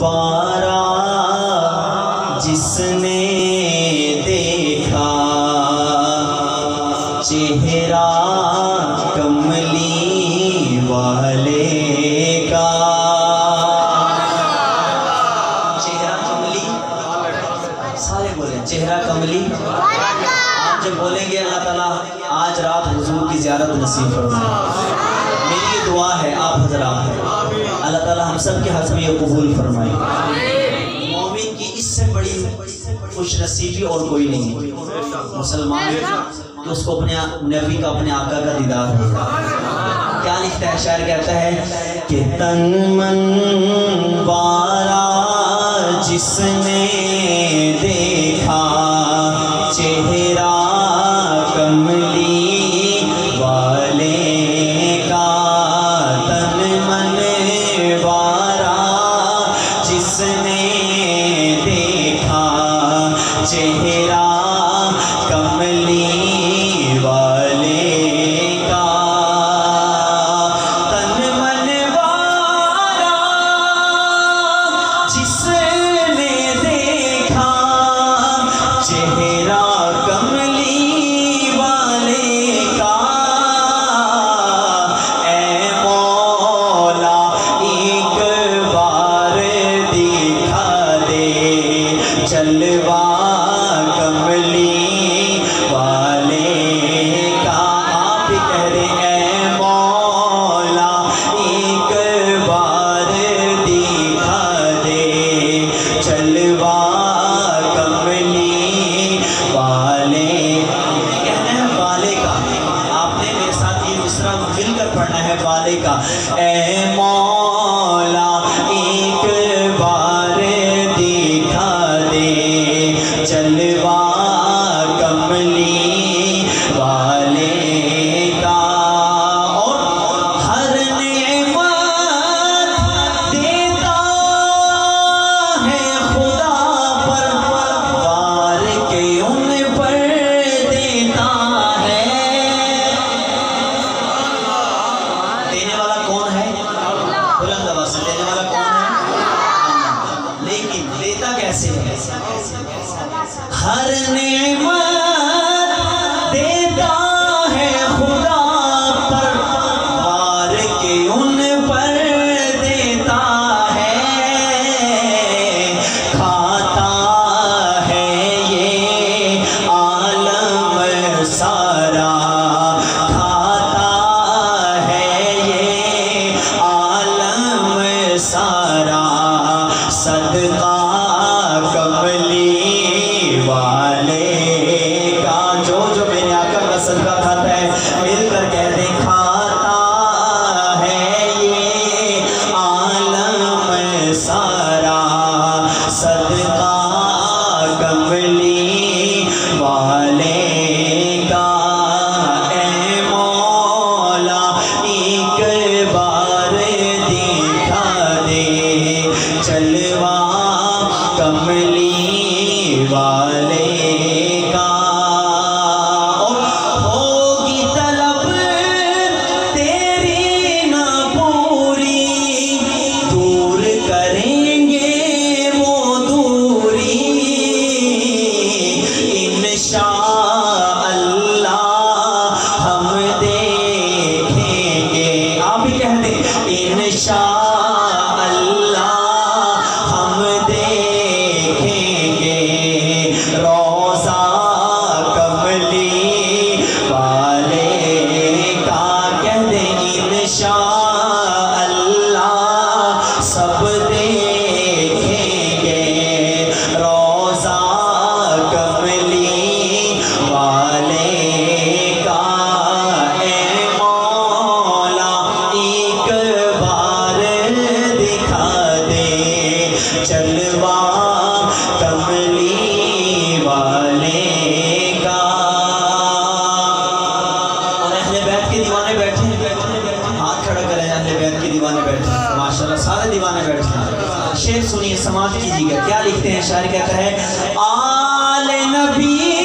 وارا جس نے دیکھا چہرہ کملی والے کا، چہرہ کملی، سارے بولیں چہرہ کملی۔ آپ جب بولیں گے اللہ تعالیٰ آج رات حضور کی زیارت نصیب فرمائے، میری یہ دعا ہے آپ حضرات، اللہ تعالیٰ ہم سب کے حق میں یہ قبول فرمائے۔ مومن کی اس سے بڑی خوش نصیبی اور کوئی نہیں ہے مسلمان کہ اس کو اپنے نبی کا، اپنے آقا کا دیدار ہوگا۔ کیا لکھتا ہے شاعر، کہتا ہے کہ تن من وارا جس نے دیکھا چہرہ کملی والے کا، تن من وارا جس نے دیکھا چہرہ کملی والے کا، تن من وارا جس نے دیکھا چہرہ کملی والے کا، اے مولا ایک بار دکھا دے جلوہ کملی والے کا۔ آپ بھی کہہ دیں اے مولا ایک بار دکھا دے جلوہ کملی والے، کہنا ہے والے کا۔ آپ نے میرے ساتھ یہ مصرع مل کر پڑھنا ہے والے کا، اے مولا ایک بار دکھا دے جلوہ کملی والے کا، اور ہر نعمت دیتا ہے خدا پر، وار کے ان پر دیتا ہے۔ دینے والا کون ہے؟ بلند آواز سے دینے والا کون ہے؟ لیکن دیتا کیسے ہے؟ ہر نعمت دیتا ہے خدا پر، وار کے ان پر دیتا ہے، کھاتا ہے یہ عالم سارا، کھاتا ہے یہ عالم سارا، صدقہ کملی والے کا۔ جو میرے آقا کا صدقہ کھاتا ہے مل کر کہہ دیں کھاتا ہے یہ عالم سارا، صدقہ کملی والے کا، اے مولا ایک بار دکھا دے جلوہ کملی والے کا، اور ہوگی طلب تیری نہ پوری، دور کریں گے وہ دوری، انشاءاللہ ہم دیکھیں گے۔ آپ بھی کہہ دیں انشاءاللہ ہم دیکھیں گے روضہ کملی والے کا، کہہ دیں انشاءاللہ سب دیکھیں گے روضہ کملی والے کا، اے مولا ایک بار دکھا دے جلوہ کملی والے کا۔ اور اہل بیت کے دیوانے بیٹھے ہیں، ہاتھ کھڑا کریں، اہل بیت کے دیوانے بیٹھے ہیں، ماشاءاللہ سارے دیوانے بیٹھے ہیں۔ شعر سنیے، سماعت کیجیے گا، کیا لکھتے ہیں شاعر، کہتا ہے آل نبی